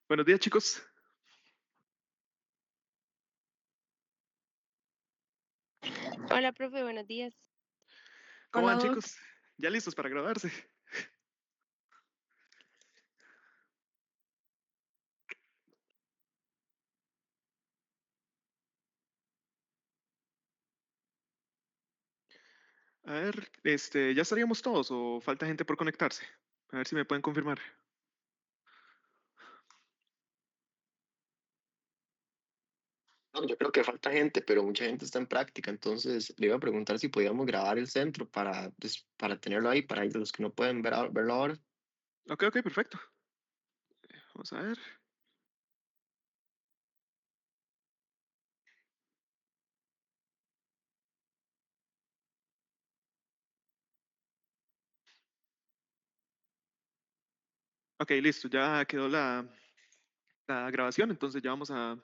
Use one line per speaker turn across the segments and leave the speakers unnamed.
Buenos días, chicos.
Hola, profe, buenos días.
¿Cómo
Hola,
van,
Doc.
chicos? ¿Ya listos para graduarse? A ver, ¿ya estaríamos todos o falta gente por conectarse? A ver si me pueden confirmar.
Doc, yo creo que falta gente, pero mucha gente está en práctica, entonces le iba a preguntar si podíamos grabar el centro para, pues, para tenerlo ahí, para los que no pueden verlo ahora.
Ok, ok, perfecto. Vamos a ver. Ok, listo, ya quedó la grabación, entonces ya vamos a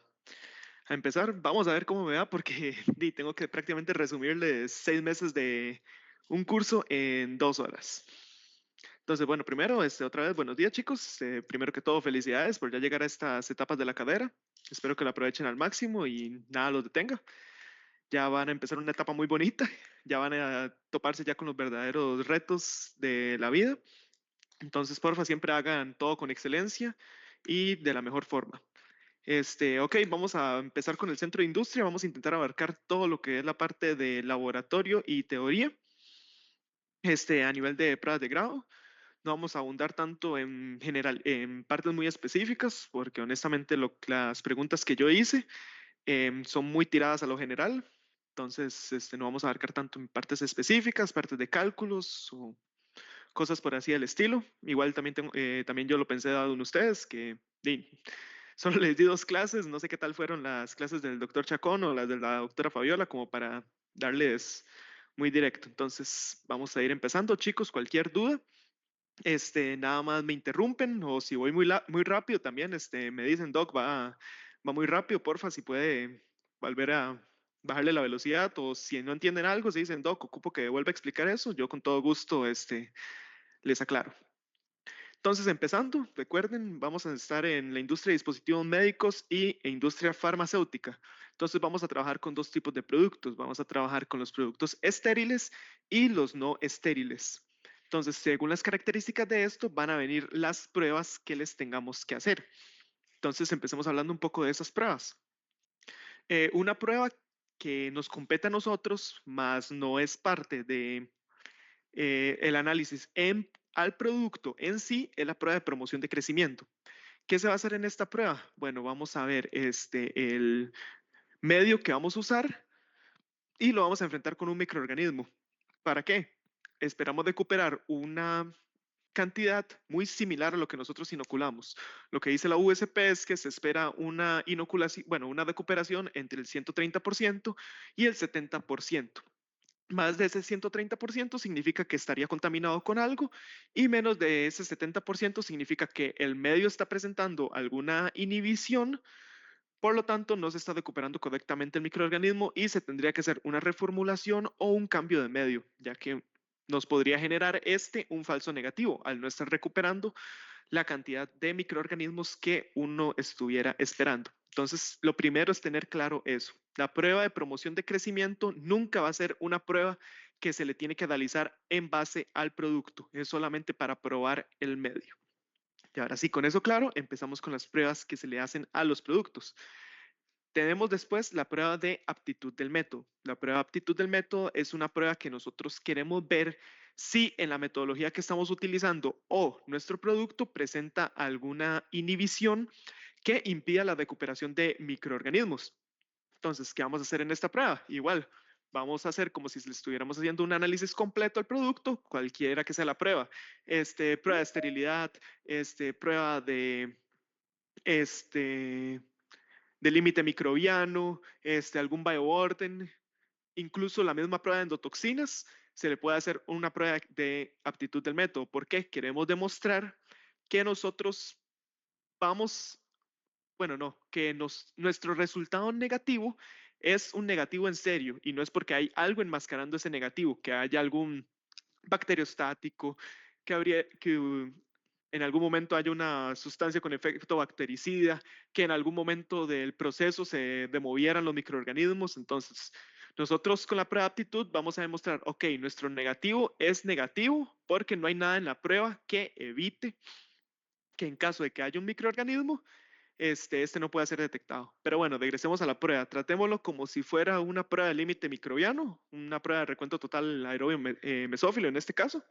empezar. Vamos a ver cómo me va porque tengo que prácticamente resumirles 6 meses de un curso en 2 horas. Entonces, bueno, primero, otra vez, buenos días, chicos. Primero que todo, felicidades por ya llegar a estas etapas de la carrera. Espero que la aprovechen al máximo y nada los detenga. Ya van a empezar una etapa muy bonita, ya van a toparse ya con los verdaderos retos de la vida. Entonces, porfa, siempre hagan todo con excelencia y de la mejor forma. Ok, vamos a empezar con el centro de industria. Vamos a intentar abarcar todo lo que es la parte de laboratorio y teoría, a nivel de pruebas de grado. No vamos a abundar tanto en general, en partes muy específicas, porque honestamente las preguntas que yo hice son muy tiradas a lo general. Entonces, no vamos a abarcar tanto en partes específicas, partes de cálculos o cosas por así del estilo. Igual también yo lo pensé dado en ustedes, que solo les di 2 clases, no sé qué tal fueron las clases del doctor Chacón o las de la doctora Fabiola, como para darles muy directo. Entonces, vamos a ir empezando, chicos, cualquier duda. Nada más me interrumpen o si voy muy rápido también, me dicen, Doc, va muy rápido, porfa, si puede volver a bajarle la velocidad o si no entienden algo, si dicen, Doc, ocupo que vuelva a explicar eso, yo con todo gusto, les aclaro. Entonces, empezando, recuerden, vamos a estar en la industria de dispositivos médicos e industria farmacéutica. Entonces, vamos a trabajar con dos tipos de productos. Vamos a trabajar con los productos estériles y los no estériles. Entonces, según las características de esto, van a venir las pruebas que les tengamos que hacer. Entonces, empecemos hablando un poco de esas pruebas. Una prueba que nos compete a nosotros, más no es parte de el análisis al producto en sí, es la prueba de promoción de crecimiento. ¿Qué se va a hacer en esta prueba? Bueno, vamos a ver el medio que vamos a usar y lo vamos a enfrentar con un microorganismo. ¿Para qué? Esperamos recuperar una cantidad muy similar a lo que nosotros inoculamos. Lo que dice la USP es que se espera una inoculación, bueno, una recuperación entre el 130% y el 70%. Más de ese 130% significa que estaría contaminado con algo y menos de ese 70% significa que el medio está presentando alguna inhibición, por lo tanto no se está recuperando correctamente el microorganismo y se tendría que hacer una reformulación o un cambio de medio, ya que nos podría generar un falso negativo al no estar recuperando la cantidad de microorganismos que uno estuviera esperando. Entonces, lo primero es tener claro eso. La prueba de promoción de crecimiento nunca va a ser una prueba que se le tiene que realizar en base al producto, es solamente para probar el medio. Y ahora sí, con eso claro, empezamos con las pruebas que se le hacen a los productos. Tenemos después la prueba de aptitud del método. La prueba de aptitud del método es una prueba que nosotros queremos ver si en la metodología que estamos utilizando o nuestro producto presenta alguna inhibición que impida la recuperación de microorganismos. Entonces, ¿qué vamos a hacer en esta prueba? Igual, vamos a hacer como si le estuviéramos haciendo un análisis completo al producto, cualquiera que sea la prueba. Prueba de esterilidad, prueba este, de límite microbiano, algún bioorden, incluso la misma prueba de endotoxinas, se le puede hacer una prueba de aptitud del método. ¿Por qué? Queremos demostrar que nosotros vamos, bueno, no, que nuestro resultado negativo es un negativo en serio y no es porque hay algo enmascarando ese negativo, que haya algún bacteriostático, que habría que en algún momento haya una sustancia con efecto bactericida, que en algún momento del proceso se demovieran los microorganismos. Entonces, nosotros con la prueba de aptitud vamos a demostrar, ok, nuestro negativo es negativo porque no hay nada en la prueba que evite que en caso de que haya un microorganismo, este no pueda ser detectado. Pero bueno, regresemos a la prueba. Tratémoslo como si fuera una prueba de límite microbiano, una prueba de recuento total aerobio mesófilo en este caso.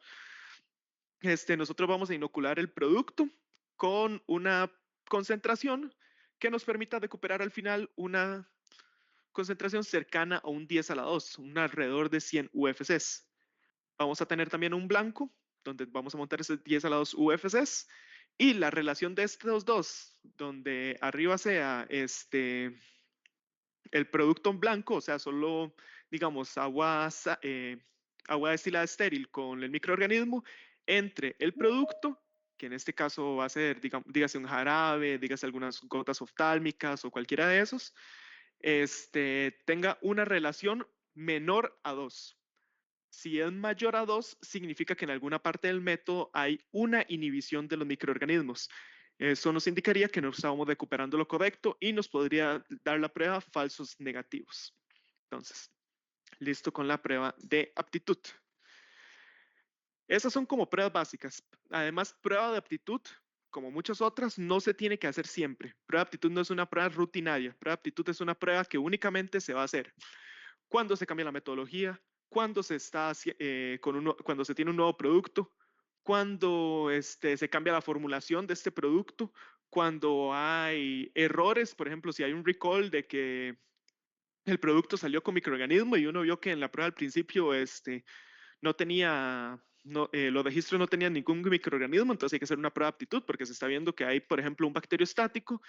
Nosotros vamos a inocular el producto con una concentración que nos permita recuperar al final una concentración cercana a un 10 a la 2, un alrededor de 100 UFCs. Vamos a tener también un blanco, donde vamos a montar ese 10 a la 2 UFCs, y la relación de estos dos, donde arriba sea el producto en blanco, o sea, solo, digamos, agua destilada estéril con el microorganismo, entre el producto, que en este caso va a ser, digamos, dígase un jarabe, dígase algunas gotas oftálmicas o cualquiera de esos, tenga una relación menor a 2. Si es mayor a 2, significa que en alguna parte del método hay una inhibición de los microorganismos. Eso nos indicaría que no estábamos recuperando lo correcto y nos podría dar la prueba falsos negativos. Entonces, listo con la prueba de aptitud. Esas son como pruebas básicas. Además, prueba de aptitud, como muchas otras, no se tiene que hacer siempre. Prueba de aptitud no es una prueba rutinaria. Prueba de aptitud es una prueba que únicamente se va a hacer cuando se cambia la metodología, cuando se está cuando se tiene un nuevo producto, cuando se cambia la formulación de este producto, cuando hay errores, por ejemplo, si hay un recall de que el producto salió con microorganismo y uno vio que en la prueba al principio no tenía, los registros no tenían ningún microorganismo, entonces hay que hacer una prueba de aptitud porque se está viendo que hay, por ejemplo, un bacterio estático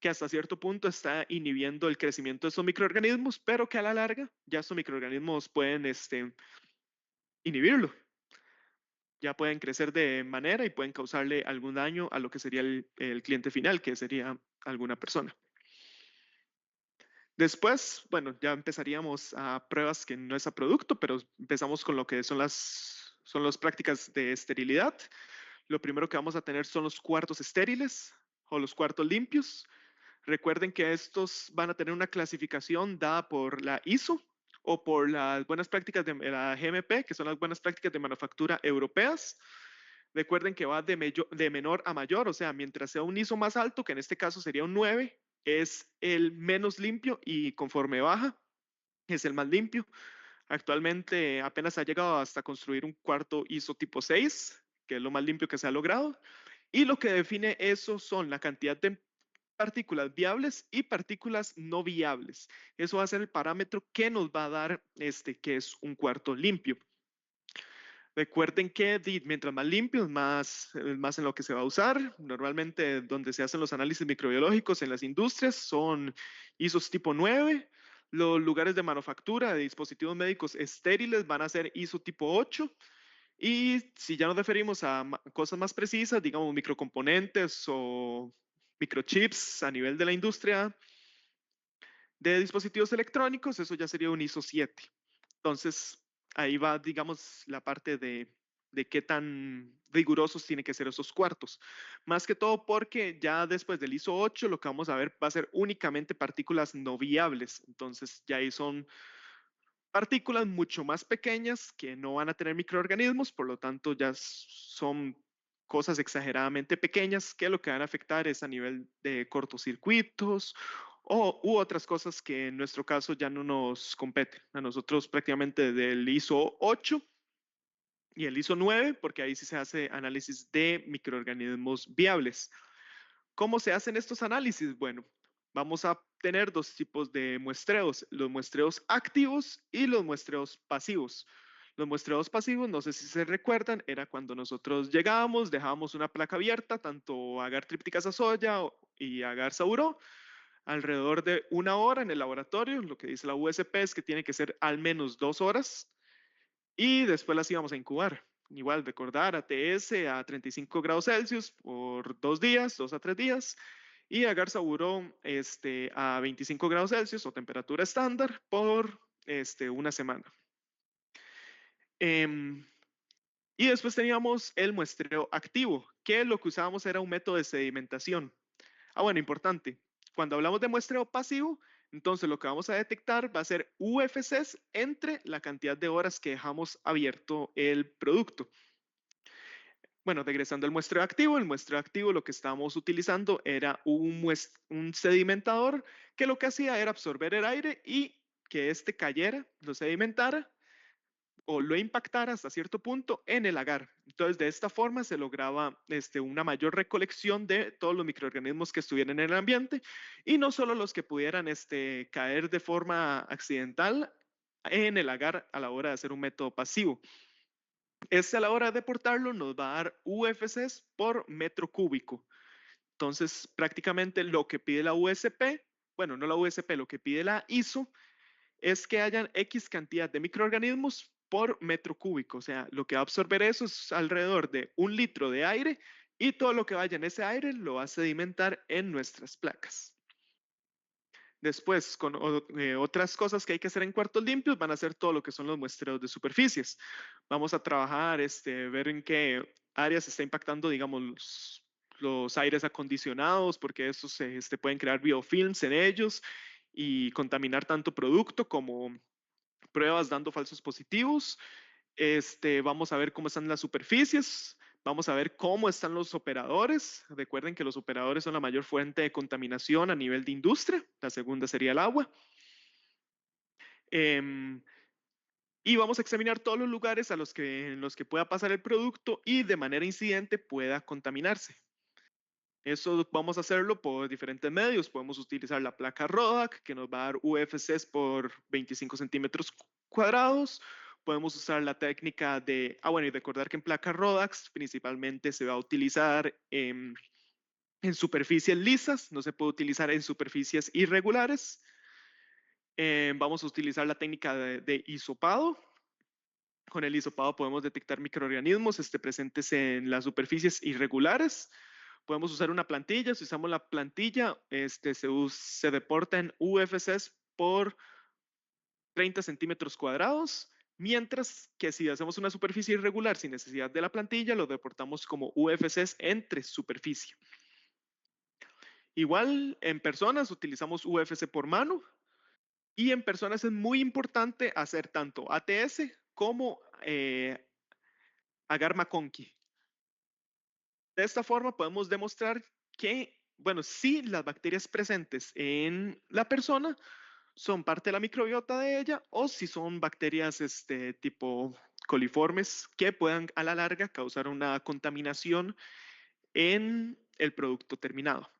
que hasta cierto punto está inhibiendo el crecimiento de esos microorganismos, pero que a la larga ya estos microorganismos pueden inhibirlo. Ya pueden crecer de manera y pueden causarle algún daño a lo que sería el cliente final, que sería alguna persona. Después, bueno, ya empezaríamos a pruebas que no es a producto, pero empezamos con lo que son las prácticas de esterilidad. Lo primero que vamos a tener son los cuartos estériles o los cuartos limpios. Recuerden que estos van a tener una clasificación dada por la ISO o por las buenas prácticas de la GMP, que son las buenas prácticas de manufactura europeas. Recuerden que va de menor a mayor, o sea, mientras sea un ISO más alto, que en este caso sería un 9, es el menos limpio y conforme baja, es el más limpio. Actualmente apenas ha llegado hasta construir un cuarto ISO tipo 6, que es lo más limpio que se ha logrado. Y lo que define eso son la cantidad de partículas viables y partículas no viables. Eso va a ser el parámetro que nos va a dar que es un cuarto limpio. Recuerden que mientras más limpio, más en lo que se va a usar. Normalmente donde se hacen los análisis microbiológicos en las industrias son ISOs tipo 9. Los lugares de manufactura de dispositivos médicos estériles van a ser ISO tipo 8. Y si ya nos referimos a cosas más precisas, digamos microcomponentes o microchips a nivel de la industria de dispositivos electrónicos, eso ya sería un ISO 7. Entonces, ahí va, digamos, la parte de qué tan rigurosos tienen que ser esos cuartos. Más que todo porque ya después del ISO 8 lo que vamos a ver va a ser únicamente partículas no viables. Entonces, ya ahí son partículas mucho más pequeñas que no van a tener microorganismos, por lo tanto ya son cosas exageradamente pequeñas que lo que van a afectar es a nivel de cortocircuitos u otras cosas que en nuestro caso ya no nos competen. A nosotros prácticamente del ISO 8 y el ISO 9, porque ahí sí se hace análisis de microorganismos viables. ¿Cómo se hacen estos análisis? Bueno, vamos a tener dos tipos de muestreos, los muestreos activos y los muestreos pasivos. Los muestreos pasivos, no sé si se recuerdan, era cuando nosotros llegábamos, dejábamos una placa abierta, tanto agar trípticas soya y agar sauró, alrededor de 1 hora en el laboratorio. Lo que dice la USP es que tiene que ser al menos 2 horas y después las íbamos a incubar. Igual, recordar ATS a 35 grados Celsius por 2 días, 2 a 3 días, y agar sauró a 25 grados Celsius o temperatura estándar por 1 semana. Y después teníamos el muestreo activo, que lo que usábamos era un método de sedimentación. Bueno, importante. Cuando hablamos de muestreo pasivo, entonces lo que vamos a detectar va a ser UFCs entre la cantidad de horas que dejamos abierto el producto. Bueno, regresando al muestreo activo, el muestreo activo lo que estábamos utilizando era un sedimentador que lo que hacía era absorber el aire y que este cayera, lo sedimentara o lo impactara hasta cierto punto en el agar. Entonces, de esta forma se lograba una mayor recolección de todos los microorganismos que estuvieran en el ambiente y no solo los que pudieran caer de forma accidental en el agar a la hora de hacer un método pasivo. A la hora de portarlo nos va a dar UFCs por metro cúbico. Entonces, prácticamente lo que pide la USP, bueno, no la USP, lo que pide la ISO es que hayan X cantidad de microorganismos por metro cúbico. O sea, lo que va a absorber eso es alrededor de 1 litro de aire y todo lo que vaya en ese aire lo va a sedimentar en nuestras placas. Después, con otras cosas que hay que hacer en cuartos limpios, van a ser todo lo que son los muestreos de superficies. Vamos a trabajar, ver en qué áreas se está impactando, digamos, los aires acondicionados, porque estos pueden crear biofilms en ellos y contaminar tanto producto como pruebas dando falsos positivos. Vamos a ver cómo están las superficies, vamos a ver cómo están los operadores. Recuerden que los operadores son la mayor fuente de contaminación a nivel de industria. La segunda sería el agua. Y vamos a examinar todos los lugares en los que pueda pasar el producto y de manera incidente pueda contaminarse. Eso vamos a hacerlo por diferentes medios. Podemos utilizar la placa RODAC, que nos va a dar UFCs por 25 centímetros cuadrados. Podemos usar la técnica de, bueno, y recordar que en placas RODAX principalmente se va a utilizar en superficies lisas, no se puede utilizar en superficies irregulares. Vamos a utilizar la técnica de hisopado. Con el hisopado podemos detectar microorganismos presentes en las superficies irregulares. Podemos usar una plantilla. Si usamos la plantilla, se deporta en UFCs por 30 centímetros cuadrados, mientras que si hacemos una superficie irregular sin necesidad de la plantilla, lo deportamos como UFCs entre superficie. Igual en personas utilizamos UFC por mano y en personas es muy importante hacer tanto ATS como agar McConkey. De esta forma podemos demostrar que, bueno, si las bacterias presentes en la persona son parte de la microbiota de ella o si son bacterias tipo coliformes que puedan a la larga causar una contaminación en el producto terminado.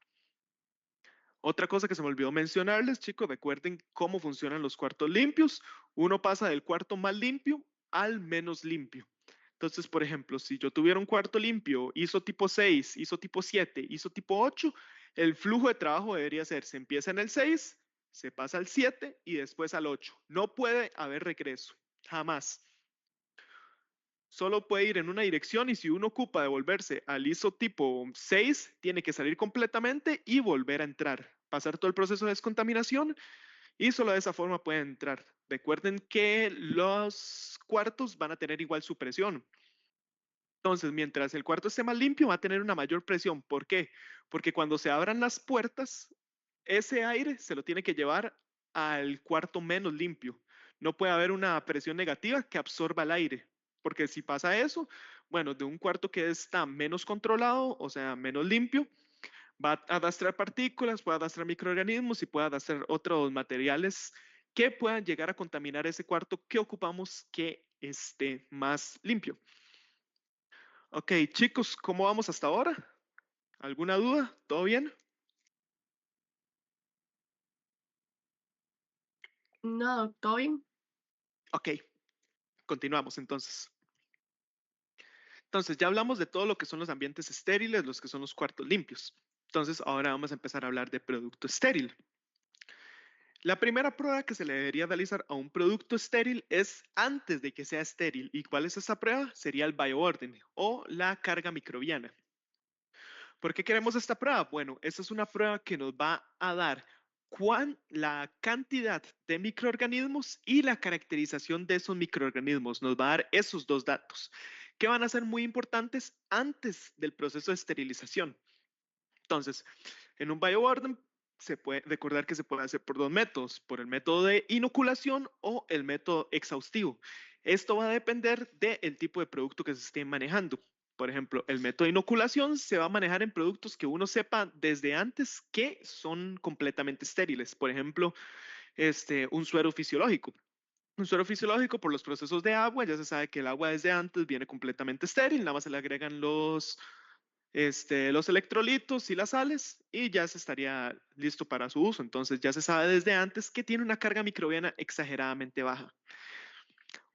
Otra cosa que se me olvidó mencionarles, chicos, recuerden cómo funcionan los cuartos limpios. Uno pasa del cuarto más limpio al menos limpio. Entonces, por ejemplo, si yo tuviera un cuarto limpio, ISO tipo 6, ISO tipo 7, ISO tipo 8, el flujo de trabajo debería ser, se empieza en el 6, se pasa al 7 y después al 8. No puede haber regreso, jamás. Solo puede ir en una dirección y si uno ocupa devolverse al ISO tipo 6, tiene que salir completamente y volver a entrar, pasar todo el proceso de descontaminación y solo de esa forma puede entrar. Recuerden que los cuartos van a tener igual su presión. Entonces, mientras el cuarto esté más limpio, va a tener una mayor presión. ¿Por qué? Porque cuando se abran las puertas, ese aire se lo tiene que llevar al cuarto menos limpio. No puede haber una presión negativa que absorba el aire, porque si pasa eso, bueno, de un cuarto que está menos controlado, o sea, menos limpio, va a arrastrar partículas, puede arrastrar microorganismos y puede arrastrar otros materiales que puedan llegar a contaminar ese cuarto que ocupamos que esté más limpio. Ok, chicos, ¿cómo vamos hasta ahora? ¿Alguna duda? ¿Todo bien?
No, todo bien.
Ok, continuamos entonces. Entonces, ya hablamos de todo lo que son los ambientes estériles, los que son los cuartos limpios. Entonces, ahora vamos a empezar a hablar de producto estéril. La primera prueba que se le debería realizar a un producto estéril es antes de que sea estéril. ¿Y cuál es esa prueba? Sería el bioorden o la carga microbiana. ¿Por qué queremos esta prueba? Bueno, esta es una prueba que nos va a dar la cantidad de microorganismos y la caracterización de esos microorganismos. Nos va a dar esos dos datos. que van a ser muy importantes antes del proceso de esterilización. Entonces, en un bioburden se puede recordar que se puede hacer por dos métodos, por el método de inoculación o el método exhaustivo. Esto va a depender del tipo de producto que se esté manejando. Por ejemplo, el método de inoculación se va a manejar en productos que uno sepa desde antes que son completamente estériles. Por ejemplo, un suero fisiológico. Un suero fisiológico por los procesos de agua, ya se sabe que el agua desde antes viene completamente estéril, nada más se le agregan los electrolitos y las sales y ya se estaría listo para su uso. Entonces ya se sabe desde antes que tiene una carga microbiana exageradamente baja.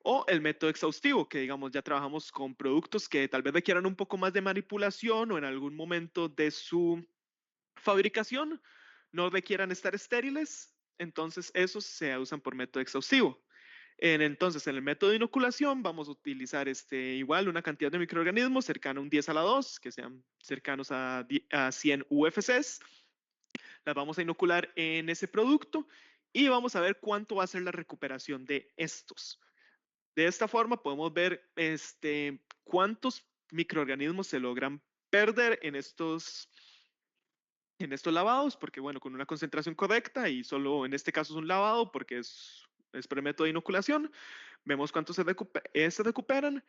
O el método exhaustivo, que digamos ya trabajamos con productos que tal vez requieran un poco más de manipulación o en algún momento de su fabricación no requieran estar estériles, entonces esos se usan por método exhaustivo. Entonces, en el método de inoculación vamos a utilizar igual una cantidad de microorganismos cercana a un 10 a la 2, que sean cercanos a 100 UFCs. Las vamos a inocular en ese producto y vamos a ver cuánto va a ser la recuperación de estos. De esta forma podemos ver cuántos microorganismos se logran perder en estos lavados, porque bueno, con una concentración correcta y solo en este caso es un lavado porque es por método de inoculación, vemos cuántos se recuperan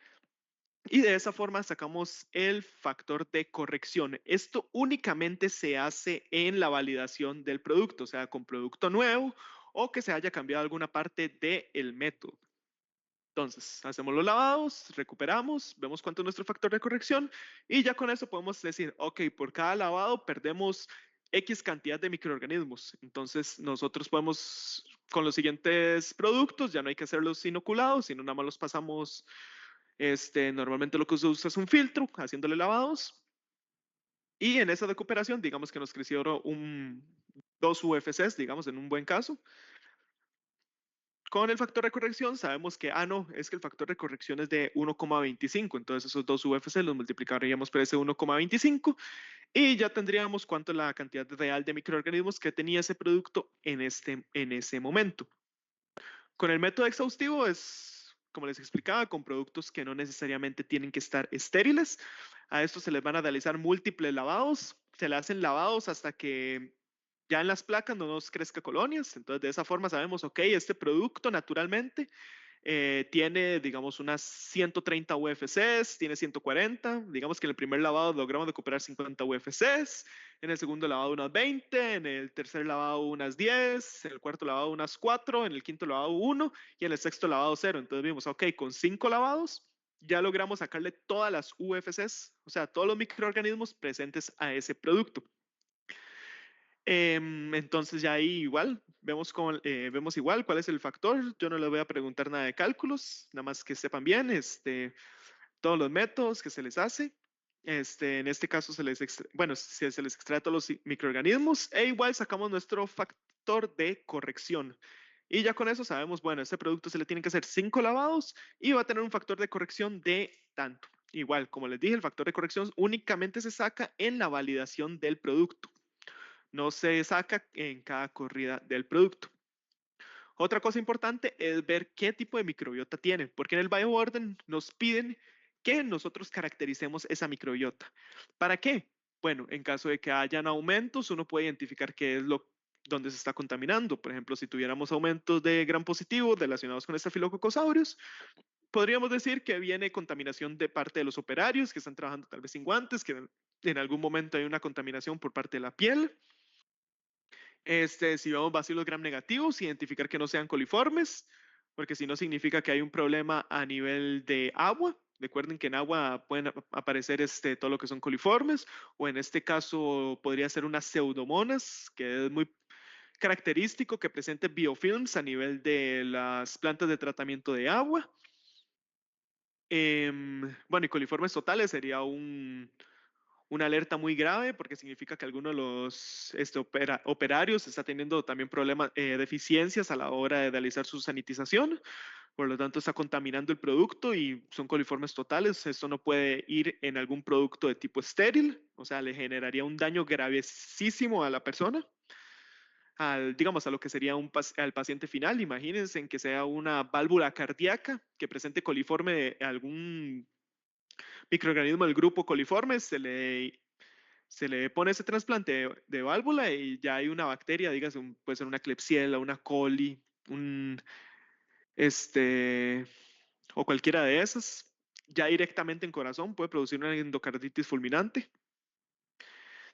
y de esa forma sacamos el factor de corrección. Esto únicamente se hace en la validación del producto, o sea, con producto nuevo o que se haya cambiado alguna parte del método. Entonces, hacemos los lavados, recuperamos, vemos cuánto es nuestro factor de corrección y ya con eso podemos decir, ok, por cada lavado perdemos X cantidad de microorganismos. Entonces, nosotros podemos, con los siguientes productos, ya no hay que hacerlos inoculados, sino nada más los pasamos, normalmente lo que se usa es un filtro, haciéndole lavados. Y en esa recuperación, digamos que nos crecieron 2 UFCs, digamos, en un buen caso. Con el factor de corrección sabemos que, no, es que el factor de corrección es de 1,25, entonces esos 2 UFC los multiplicaríamos por ese 1,25 y ya tendríamos cuánto es la cantidad real de microorganismos que tenía ese producto en ese momento. Con el método exhaustivo es, como les explicaba, con productos que no necesariamente tienen que estar estériles. A estos se les van a realizar múltiples lavados, se le hacen lavados hasta que ya en las placas no nos crezca colonias. Entonces, de esa forma sabemos, ok, este producto naturalmente tiene, digamos, unas 130 UFCs, tiene 140. Digamos que en el primer lavado logramos recuperar 50 UFCs, en el segundo lavado unas 20, en el tercer lavado unas 10, en el cuarto lavado unas 4, en el quinto lavado 1 y en el sexto lavado 0. Entonces vimos, ok, con 5 lavados ya logramos sacarle todas las UFCs, o sea, todos los microorganismos presentes a ese producto. Entonces ya ahí igual vemos igual cuál es el factor. Yo no les voy a preguntar nada de cálculos, nada más que sepan bien todos los métodos que se les hace. En este caso bueno, se les extrae todos los microorganismos e igual sacamos nuestro factor de corrección. Y ya con eso sabemos, bueno, este producto se le tienen que hacer 5 lavados y va a tener un factor de corrección de tanto. Igual, como les dije, el factor de corrección únicamente se saca en la validación del producto. No se saca en cada corrida del producto. Otra cosa importante es ver qué tipo de microbiota tiene, porque en el bioburden nos piden que nosotros caractericemos esa microbiota. ¿Para qué? Bueno, en caso de que hayan aumentos, uno puede identificar qué es donde se está contaminando. Por ejemplo, si tuviéramos aumentos de gram positivo relacionados con Staphylococcus aureus, podríamos decir que viene contaminación de parte de los operarios que están trabajando tal vez sin guantes, que en algún momento hay una contaminación por parte de la piel. Si vemos bacilos gram negativos, identificar que no sean coliformes, porque si no significa que hay un problema a nivel de agua. Recuerden que en agua pueden aparecer todo lo que son coliformes, o en este caso podría ser unas pseudomonas, que es muy característico que presente biofilms a nivel de las plantas de tratamiento de agua. Bueno, y coliformes totales sería una alerta muy grave porque significa que alguno de los operarios está teniendo también problemas, deficiencias a la hora de realizar su sanitización, por lo tanto está contaminando el producto y son coliformes totales. Esto no puede ir en algún producto de tipo estéril, o sea, le generaría un daño gravísimo a la persona. Digamos, a lo que sería al paciente final. Imagínense en que sea una válvula cardíaca que presente coliforme de algún microorganismo del grupo coliformes, se le pone ese trasplante de válvula y ya hay una bacteria, dígase, puede ser una Klebsiella, una coli, un, este, o cualquiera de esas, ya directamente en corazón puede producir una endocarditis fulminante.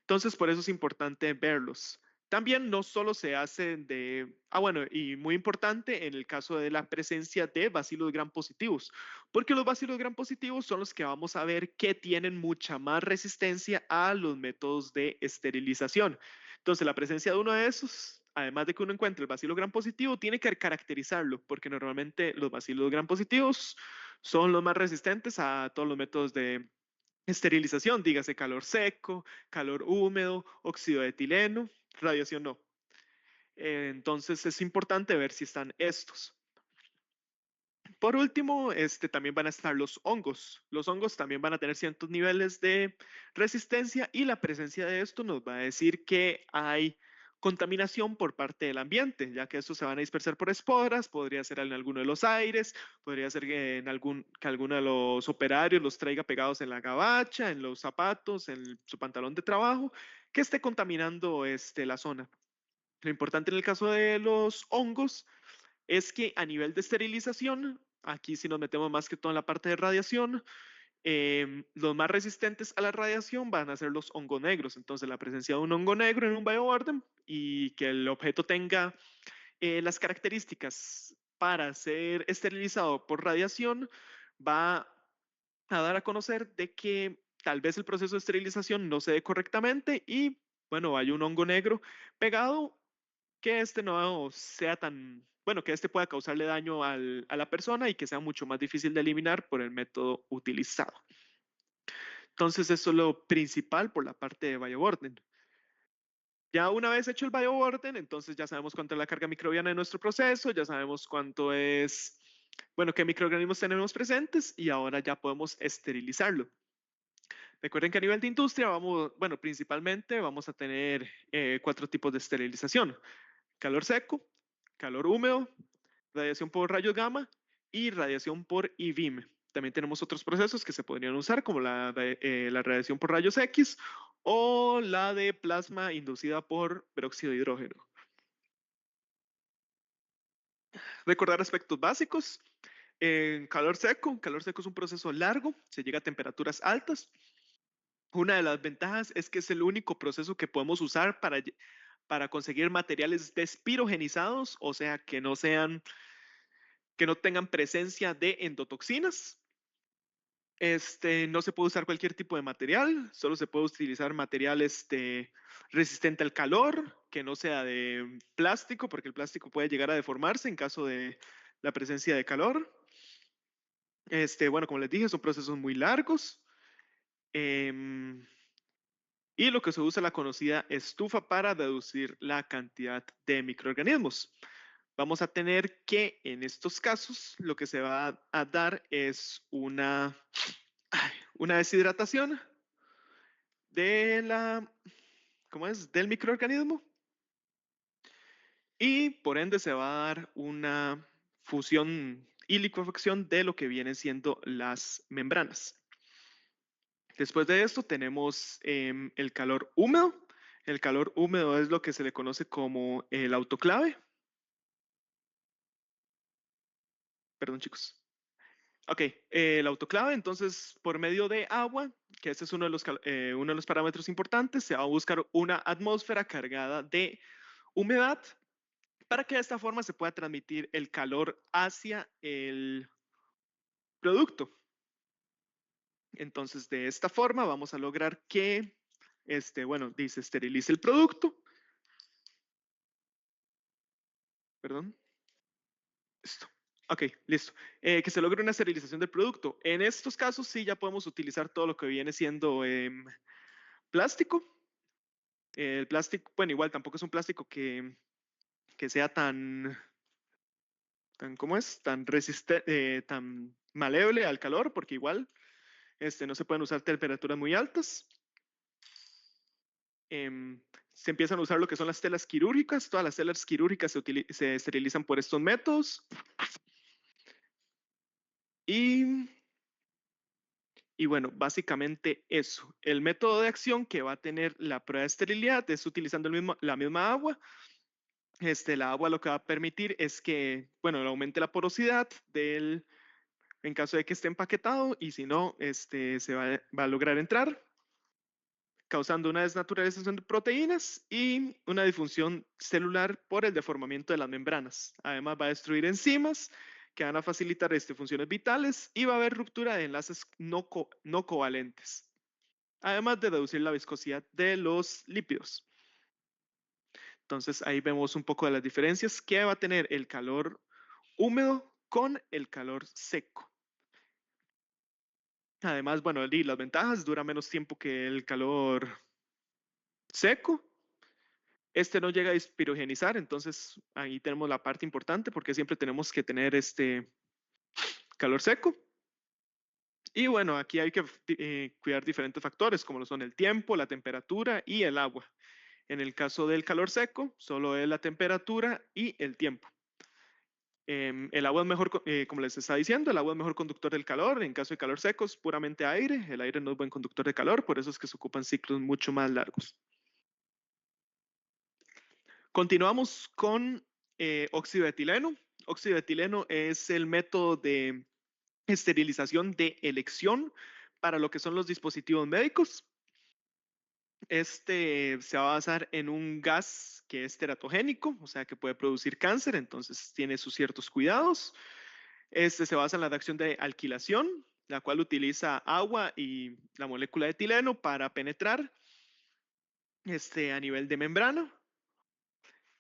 Entonces, por eso es importante verlos. También no solo se hacen de, bueno, y muy importante en el caso de la presencia de bacilos gram positivos, porque los bacilos gram positivos son los que vamos a ver que tienen mucha más resistencia a los métodos de esterilización. Entonces, la presencia de uno de esos, además de que uno encuentre el bacilo gram positivo, tiene que caracterizarlo, porque normalmente los bacilos gram positivos son los más resistentes a todos los métodos de esterilización, dígase calor seco, calor húmedo, óxido de etileno, radiación no. Entonces es importante ver si están estos. Por último, también van a estar los hongos. Los hongos también van a tener ciertos niveles de resistencia y la presencia de esto nos va a decir que hay contaminación por parte del ambiente, ya que estos se van a dispersar por esporas, podría ser en alguno de los aires, podría ser que, que alguno de los operarios los traiga pegados en la gabacha, en los zapatos, en su pantalón de trabajo, que esté contaminando la zona. Lo importante en el caso de los hongos es que a nivel de esterilización, aquí si nos metemos más que todo en la parte de radiación, los más resistentes a la radiación van a ser los hongos negros. Entonces, la presencia de un hongo negro en un bioorden y que el objeto tenga las características para ser esterilizado por radiación va a dar a conocer de que tal vez el proceso de esterilización no se dé correctamente y, bueno, hay un hongo negro pegado que no sea tan, bueno, que pueda causarle daño a la persona y que sea mucho más difícil de eliminar por el método utilizado. Entonces, eso es lo principal por la parte de bioorden. Ya una vez hecho el bioorden, entonces ya sabemos cuánto es la carga microbiana de nuestro proceso, ya sabemos cuánto es, bueno, qué microorganismos tenemos presentes y ahora ya podemos esterilizarlo. Recuerden que a nivel de industria bueno, principalmente vamos a tener 4 tipos de esterilización: calor seco, calor húmedo, radiación por rayos gamma y radiación por I-beam. También tenemos otros procesos que se podrían usar, como la radiación por rayos X o la de plasma inducida por peróxido de hidrógeno. Recordar aspectos básicos. En calor seco es un proceso largo, se llega a temperaturas altas. Una de las ventajas es que es el único proceso que podemos usar para conseguir materiales despirogenizados, o sea, que no tengan presencia de endotoxinas. No se puede usar cualquier tipo de material, solo se puede utilizar material resistente al calor, que no sea de plástico, porque el plástico puede llegar a deformarse en caso de la presencia de calor. Bueno, como les dije, son procesos muy largos. Y lo que se usa es la conocida estufa para reducir la cantidad de microorganismos. Vamos a tener que en estos casos lo que se va a dar es una deshidratación del microorganismo y por ende se va a dar una fusión y licuefacción de lo que vienen siendo las membranas. Después de esto tenemos el calor húmedo. El calor húmedo es lo que se le conoce como el autoclave. Perdón, chicos. Ok, el autoclave, entonces, por medio de agua, que ese es uno de los parámetros importantes, se va a buscar una atmósfera cargada de humedad para que de esta forma se pueda transmitir el calor hacia el producto. Entonces, de esta forma vamos a lograr que, bueno, se esterilice el producto. Perdón. Listo. Ok, listo. Que se logre una esterilización del producto. En estos casos sí ya podemos utilizar todo lo que viene siendo plástico. El plástico, bueno, igual tampoco es un plástico que sea ¿cómo es? Tan resistente, tan maleable al calor, porque igual no se pueden usar temperaturas muy altas. Se empiezan a usar lo que son las telas quirúrgicas. Todas las telas quirúrgicas se esterilizan por estos métodos. Y Y bueno, básicamente eso. El método de acción que va a tener la prueba de esterilidad es utilizando la misma agua. La agua lo que va a permitir es que, bueno, aumente la porosidad en caso de que esté empaquetado y si no, va a lograr entrar, causando una desnaturalización de proteínas y una disfunción celular por el deformamiento de las membranas. Además, va a destruir enzimas que van a facilitar funciones vitales y va a haber ruptura de enlaces no covalentes, además de reducir la viscosidad de los lípidos. Entonces, ahí vemos un poco de las diferencias que va a tener el calor húmedo con el calor seco. Además, bueno, y las ventajas, dura menos tiempo que el calor seco. No llega a espirogenizar, entonces ahí tenemos la parte importante porque siempre tenemos que tener calor seco. Y bueno, aquí hay que cuidar diferentes factores como lo son el tiempo, la temperatura y el agua. En el caso del calor seco, solo es la temperatura y el tiempo. El agua es mejor, como les estaba diciendo, el agua es mejor conductor del calor. En caso de calor seco es puramente aire. El aire no es buen conductor de calor, por eso es que se ocupan ciclos mucho más largos. Continuamos con óxido de etileno. Óxido de etileno es el método de esterilización de elección para lo que son los dispositivos médicos. Se va a basar en un gas que es teratogénico, o sea que puede producir cáncer, entonces tiene sus ciertos cuidados. Se basa en la reacción de alquilación, la cual utiliza agua y la molécula de etileno para penetrar a nivel de membrana.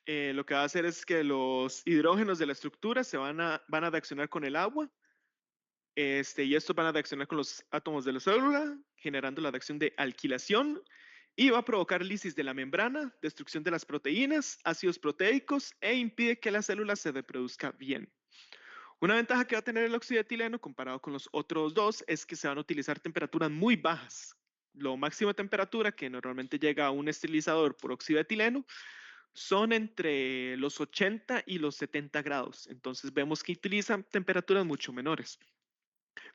Lo que va a hacer es que los hidrógenos de la estructura van a reaccionar con el agua, y estos van a reaccionar con los átomos de la célula, generando la reacción de alquilación, y va a provocar lisis de la membrana, destrucción de las proteínas, ácidos proteicos, e impide que la célula se reproduzca bien. Una ventaja que va a tener el óxido de etileno comparado con los otros dos es que se van a utilizar temperaturas muy bajas. Lo máximo de temperatura que normalmente llega a un esterilizador por óxido de etileno son entre los 80 y los 70 grados. Entonces vemos que utilizan temperaturas mucho menores.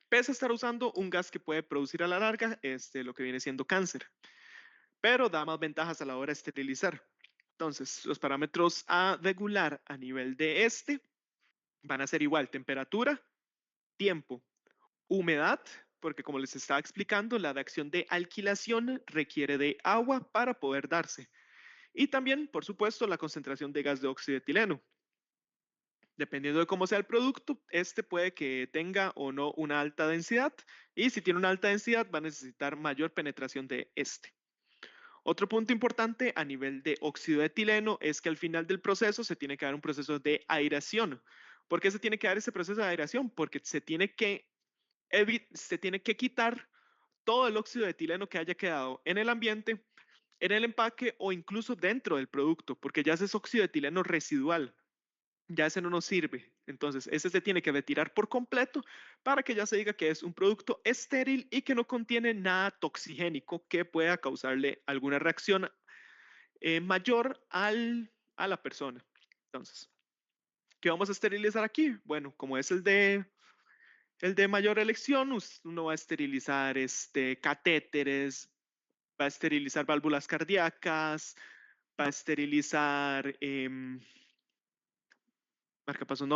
Pese a estar usando un gas que puede producir a la larga lo que viene siendo cáncer, pero da más ventajas a la hora de esterilizar. Entonces, los parámetros a regular a nivel de van a ser igual: temperatura, tiempo, humedad, porque como les estaba explicando, la reacción de alquilación requiere de agua para poder darse. Y también, por supuesto, la concentración de gas de óxido de etileno. Dependiendo de cómo sea el producto, puede que tenga o no una alta densidad, y si tiene una alta densidad va a necesitar mayor penetración de Otro punto importante a nivel de óxido de etileno es que al final del proceso se tiene que dar un proceso de aireación. ¿Por qué se tiene que dar ese proceso de aireación? Porque se tiene que quitar todo el óxido de etileno que haya quedado en el ambiente, en el empaque o incluso dentro del producto, porque ya ese es óxido de etileno residual. Ya ese no nos sirve. Entonces, ese se tiene que retirar por completo para que ya se diga que es un producto estéril y que no contiene nada toxigénico que pueda causarle alguna reacción mayor a la persona. Entonces, ¿qué vamos a esterilizar aquí? Bueno, como es el de mayor elección, uno va a esterilizar catéteres, va a esterilizar válvulas cardíacas, va a esterilizar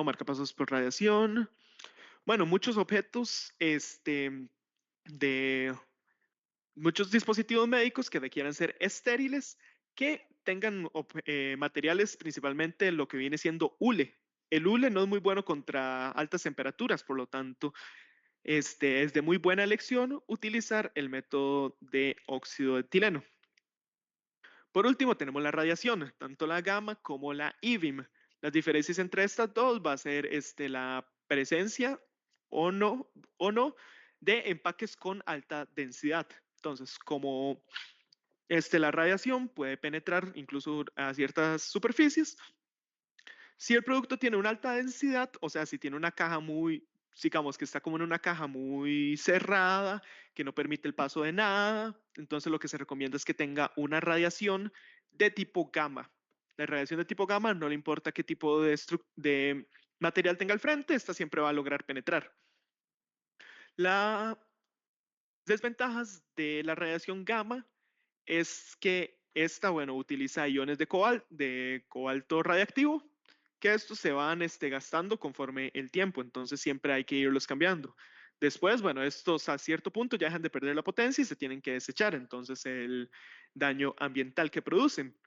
marcapasos por radiación. Bueno, muchos objetos de muchos dispositivos médicos que requieran ser estériles, que tengan materiales, principalmente lo que viene siendo hule. El hule no es muy bueno contra altas temperaturas, por lo tanto, es de muy buena elección utilizar el método de óxido de etileno. Por último, tenemos la radiación, tanto la gamma como la I-beam. Las diferencias entre estas dos va a ser la presencia o no de empaques con alta densidad. Entonces, como la radiación puede penetrar incluso a ciertas superficies, si el producto tiene una alta densidad, o sea, si tiene una caja digamos que está como en una caja muy cerrada, que no permite el paso de nada, entonces lo que se recomienda es que tenga una radiación de tipo gamma. La radiación de tipo gamma no le importa qué tipo de material tenga al frente, esta siempre va a lograr penetrar. La Desventajas de la radiación gamma es que esta, bueno, utiliza iones de cobalto radiactivo, que estos se van gastando conforme el tiempo, entonces siempre hay que irlos cambiando. Después, bueno, estos a cierto punto ya dejan de perder la potencia y se tienen que desechar, entonces el daño ambiental que producen.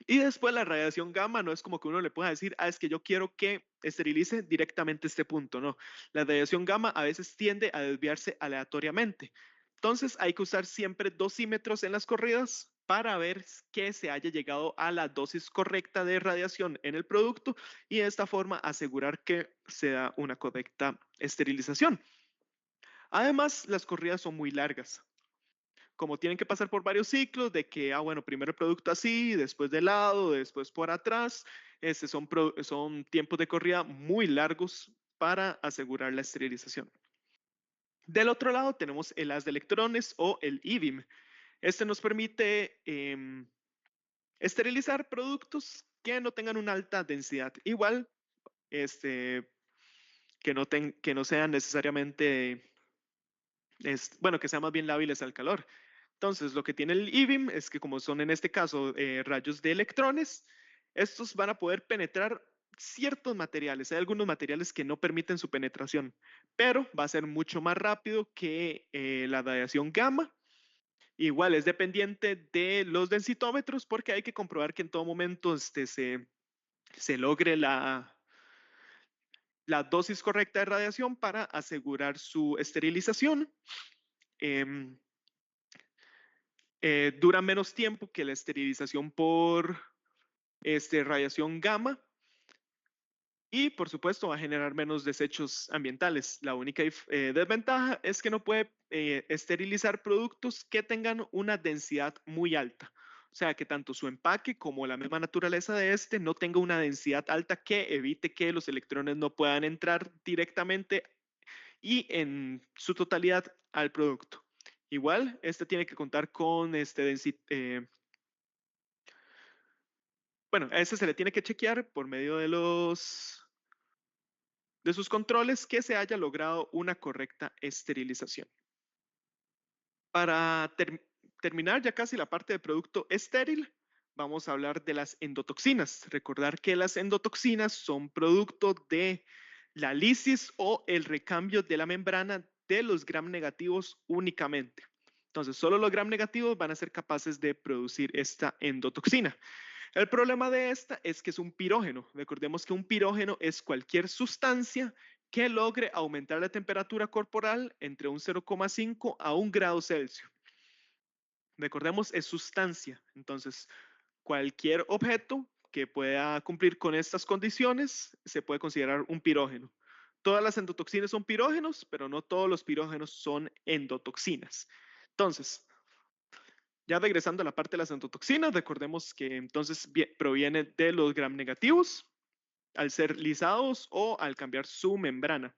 Y después la radiación gamma no es como que uno le pueda decir, es que yo quiero que esterilice directamente este punto, no. La radiación gamma a veces tiende a desviarse aleatoriamente. Entonces hay que usar siempre dosímetros en las corridas para ver que se haya llegado a la dosis correcta de radiación en el producto y de esta forma asegurar que se da una correcta esterilización. Además, las corridas son muy largas, como tienen que pasar por varios ciclos de que, bueno, primero el producto así, después de lado, después por atrás, son tiempos de corrida muy largos para asegurar la esterilización. Del otro lado tenemos el haz de electrones o el e-beam. Este nos permite esterilizar productos que no tengan una alta densidad. Igual, que no sean necesariamente, bueno, que sean más bien lábiles al calor. Entonces, lo que tiene el e-beam es que como son en este caso rayos de electrones, estos van a poder penetrar ciertos materiales. Hay algunos materiales que no permiten su penetración, pero va a ser mucho más rápido que la radiación gamma. Igual es dependiente de los densitómetros porque hay que comprobar que en todo momento se logre la dosis correcta de radiación para asegurar su esterilización. Dura menos tiempo que la esterilización por radiación gamma y por supuesto va a generar menos desechos ambientales. La única desventaja es que no puede esterilizar productos que tengan una densidad muy alta. O sea, que tanto su empaque como la misma naturaleza de no tenga una densidad alta que evite que los electrones no puedan entrar directamente y en su totalidad al producto. Igual, tiene que contar con bueno, a este se le tiene que chequear por medio de sus controles que se haya logrado una correcta esterilización. Para terminar ya casi la parte de producto estéril, vamos a hablar de las endotoxinas. Recordar que las endotoxinas son producto de la lisis o el recambio de la membrana de los gram negativos únicamente. Entonces, solo los gram negativos van a ser capaces de producir esta endotoxina. El problema de esta es que es un pirógeno. Recordemos que un pirógeno es cualquier sustancia que logre aumentar la temperatura corporal entre un 0,5 a 1 grado Celsius. Recordemos, es sustancia. Entonces, cualquier objeto que pueda cumplir con estas condiciones se puede considerar un pirógeno. Todas las endotoxinas son pirógenos, pero no todos los pirógenos son endotoxinas. Entonces, ya regresando a la parte de las endotoxinas, recordemos que entonces proviene de los gram negativos al ser lisados o al cambiar su membrana.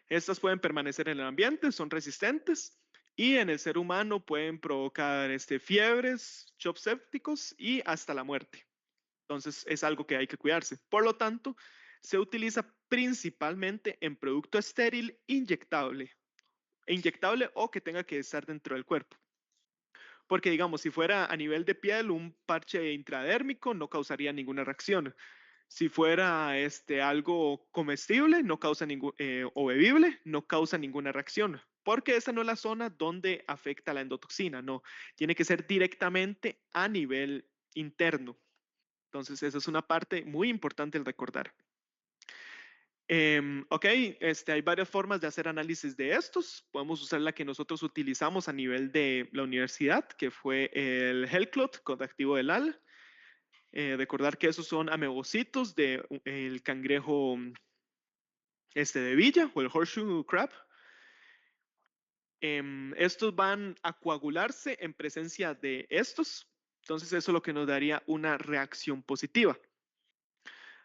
Estas pueden permanecer en el ambiente, son resistentes y en el ser humano pueden provocar fiebres, shocks sépticos y hasta la muerte. Entonces es algo que hay que cuidarse. Por lo tanto, se utiliza principalmente en producto estéril inyectable o que tenga que estar dentro del cuerpo. Porque digamos, si fuera a nivel de piel, un parche intradérmico no causaría ninguna reacción. Si fuera algo comestible no causa o bebible, no causa ninguna reacción, porque esa no es la zona donde afecta la endotoxina, no. Tiene que ser directamente a nivel interno. Entonces, esa es una parte muy importante de recordar. Ok, hay varias formas de hacer análisis de estos. Podemos usar la que nosotros utilizamos a nivel de la universidad, que fue el HealthClot con activo del AL. Recordar que esos son amebocitos del cangrejo de Villa o el Horseshoe Crab. Estos van a coagularse en presencia de estos. Entonces eso es lo que nos daría una reacción positiva.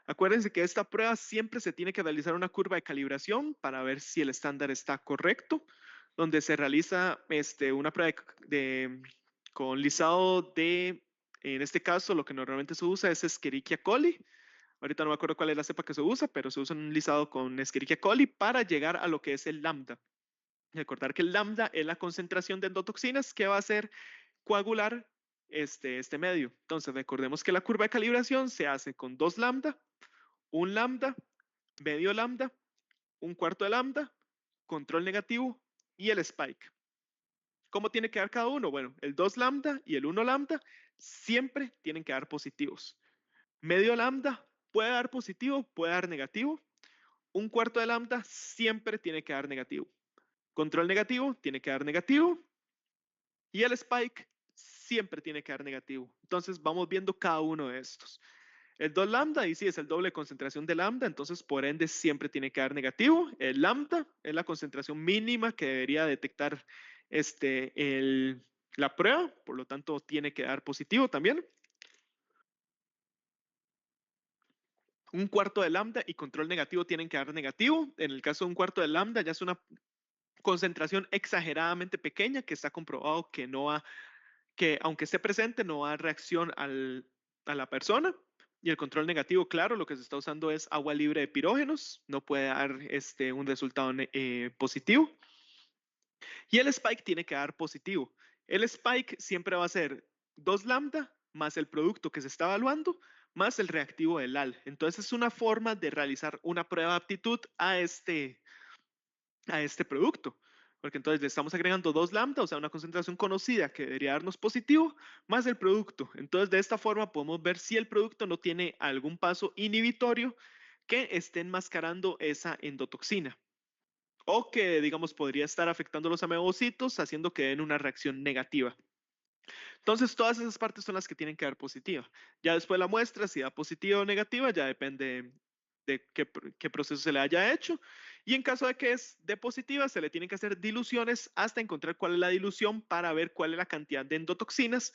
Acuérdense que esta prueba siempre se tiene que realizar una curva de calibración para ver si el estándar está correcto, donde se realiza una prueba con lisado en este caso, lo que normalmente se usa es Escherichia coli. Ahorita no me acuerdo cuál es la cepa que se usa, pero se usa un lisado con Escherichia coli para llegar a lo que es el lambda. Recordar que el lambda es la concentración de endotoxinas que va a hacer coagular este medio. Entonces, recordemos que la curva de calibración se hace con 2 lambda, un lambda, medio lambda, un cuarto de lambda, control negativo y el spike. ¿Cómo tiene que dar cada uno? Bueno, el 2 lambda y el 1 lambda siempre tienen que dar positivos. Medio lambda puede dar positivo, puede dar negativo. Un cuarto de lambda siempre tiene que dar negativo. Control negativo tiene que dar negativo. Y el spike siempre tiene que dar negativo. Entonces vamos viendo cada uno de estos. El 2 lambda, y sí, es el doble concentración de lambda, entonces por ende siempre tiene que dar negativo. El lambda es la concentración mínima que debería detectar la prueba, por lo tanto tiene que dar positivo también. Un cuarto de lambda y control negativo tienen que dar negativo. En el caso de un cuarto de lambda ya es una concentración exageradamente pequeña que está comprobado que no va, que aunque esté presente no va a dar reacción a la persona. Y el control negativo, claro, lo que se está usando es agua libre de pirógenos, no puede dar un resultado positivo. Y el spike tiene que dar positivo. El spike siempre va a ser 2 lambda más el producto que se está evaluando más el reactivo del AL. Entonces es una forma de realizar una prueba de aptitud a este producto. Porque entonces le estamos agregando 2 lambda, o sea, una concentración conocida que debería darnos positivo, más el producto. Entonces, de esta forma podemos ver si el producto no tiene algún paso inhibitorio que esté enmascarando esa endotoxina. O que, digamos, podría estar afectando los amebocitos, haciendo que den una reacción negativa. Entonces, todas esas partes son las que tienen que dar positiva. Ya después la muestra, si da positiva o negativa, ya depende de qué proceso se le haya hecho. Y en caso de que es de positiva, se le tienen que hacer diluciones hasta encontrar cuál es la dilución para ver cuál es la cantidad de endotoxinas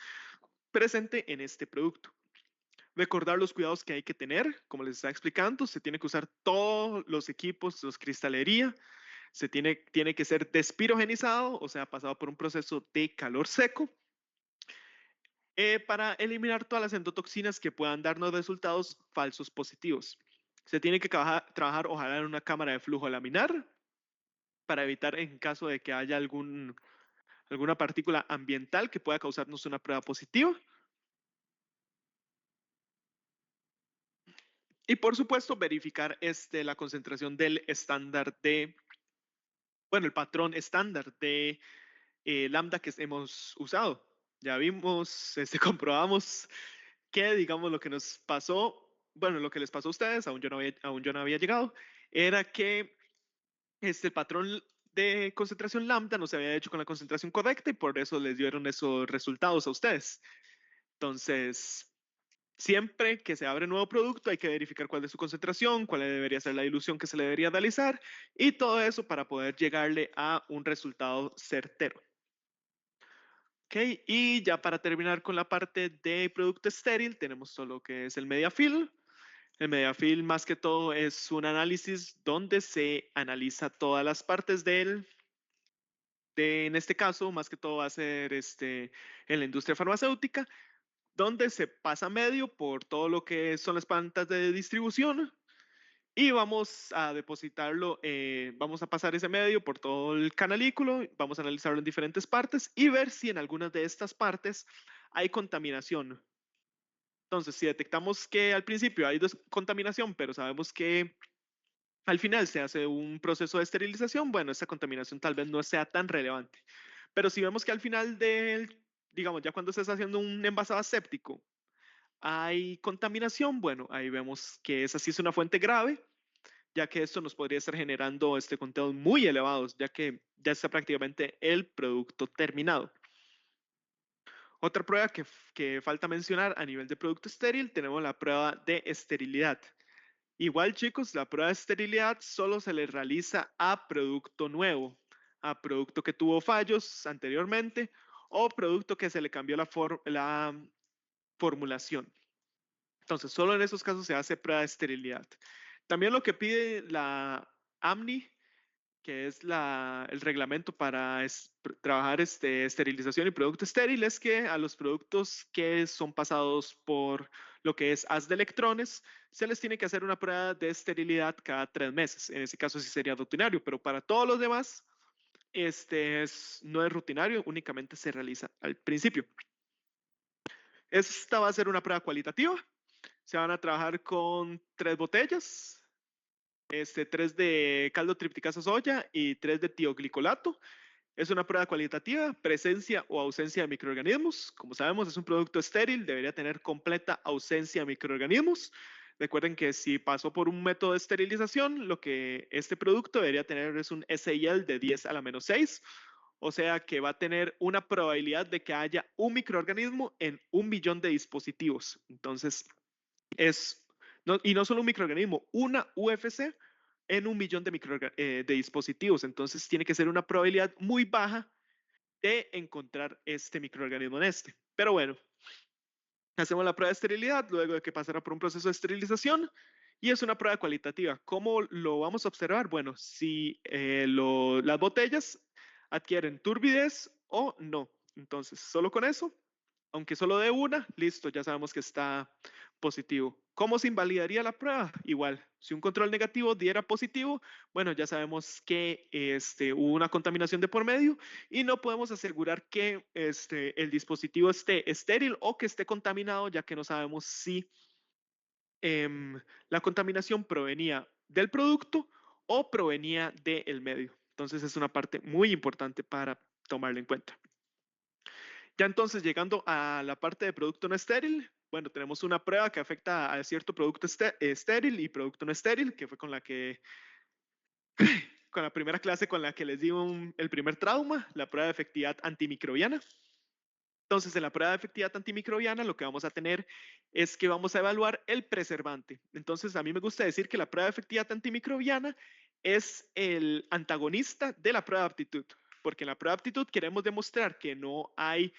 presente en este producto. Recordar los cuidados que hay que tener, como les estaba explicando, se tiene que usar todos los equipos, los cristalería, se tiene que ser despirogenizado, o sea, pasado por un proceso de calor seco, para eliminar todas las endotoxinas que puedan darnos resultados falsos positivos. Se tiene que trabajar ojalá en una cámara de flujo laminar para evitar en caso de que haya alguna partícula ambiental que pueda causarnos una prueba positiva. Y por supuesto verificar la concentración del estándar bueno, el patrón estándar de lambda que hemos usado. Ya vimos, comprobamos que, digamos, lo que nos pasó, bueno, lo que les pasó a ustedes, aún yo no había llegado, era que el patrón de concentración lambda no se había hecho con la concentración correcta y por eso les dieron esos resultados a ustedes. Entonces, siempre que se abre un nuevo producto hay que verificar cuál es su concentración, cuál debería ser la dilución que se le debería realizar y todo eso para poder llegarle a un resultado certero. Ok, y ya para terminar con la parte de producto estéril, tenemos solo que es el Mediafil. El Mediafil más que todo es un análisis donde se analiza todas las partes en este caso, más que todo va a ser en la industria farmacéutica, donde se pasa medio por todo lo que son las plantas de distribución y vamos a depositarlo, vamos a pasar ese medio por todo el canalículo, vamos a analizarlo en diferentes partes y ver si en algunas de estas partes hay contaminación. Entonces, si detectamos que al principio hay contaminación, pero sabemos que al final se hace un proceso de esterilización, bueno, esa contaminación tal vez no sea tan relevante. Pero si vemos que al final digamos, ya cuando se está haciendo un envasado aséptico, hay contaminación, bueno, ahí vemos que esa sí es una fuente grave, ya que esto nos podría estar generando conteos muy elevados, ya que ya está prácticamente el producto terminado. Otra prueba que falta mencionar a nivel de producto estéril, tenemos la prueba de esterilidad. Igual, chicos, la prueba de esterilidad solo se le realiza a producto nuevo, a producto que tuvo fallos anteriormente o producto que se le cambió la formulación. Entonces, solo en esos casos se hace prueba de esterilidad. También lo que pide la AMNI, que es el reglamento para trabajar esterilización y producto estéril, es que a los productos que son pasados por lo que es haz de electrones, se les tiene que hacer una prueba de esterilidad cada 3 meses. En ese caso sí sería rutinario, pero para todos los demás, no es rutinario, únicamente se realiza al principio. Esta va a ser una prueba cualitativa. Se van a trabajar con 3 botellas, 3 de caldo tripticasa soya y 3 de tioglicolato. Es una prueba cualitativa, presencia o ausencia de microorganismos. Como sabemos, es un producto estéril, debería tener completa ausencia de microorganismos. Recuerden que si pasó por un método de esterilización, lo que este producto debería tener es un SIL de 10 a la menos 6, o sea que va a tener una probabilidad de que haya un microorganismo en 1 millón de dispositivos. Entonces, y no solo un microorganismo, una UFC en 1 millón de dispositivos. Entonces tiene que ser una probabilidad muy baja de encontrar este microorganismo en este. Pero bueno, hacemos la prueba de esterilidad luego de que pasará por un proceso de esterilización y es una prueba cualitativa. ¿Cómo lo vamos a observar? Bueno, si las botellas adquieren turbidez o no. Entonces, solo con eso, aunque solo de una, listo, ya sabemos que está positivo. ¿Cómo se invalidaría la prueba? Igual, si un control negativo diera positivo, bueno, ya sabemos que hubo una contaminación de por medio y no podemos asegurar que el dispositivo esté estéril o que esté contaminado, ya que no sabemos si la contaminación provenía del producto o provenía del medio. Entonces es una parte muy importante para tomarlo en cuenta. Ya entonces, llegando a la parte de producto no estéril, bueno, tenemos una prueba que afecta a cierto producto estéril y producto no estéril, que fue con la primera clase con la que les di el primer trauma, la prueba de efectividad antimicrobiana. Entonces, en la prueba de efectividad antimicrobiana, lo que vamos a tener es que vamos a evaluar el preservante. Entonces, a mí me gusta decir que la prueba de efectividad antimicrobiana es el antagonista de la prueba de aptitud, porque en la prueba de aptitud queremos demostrar que no hay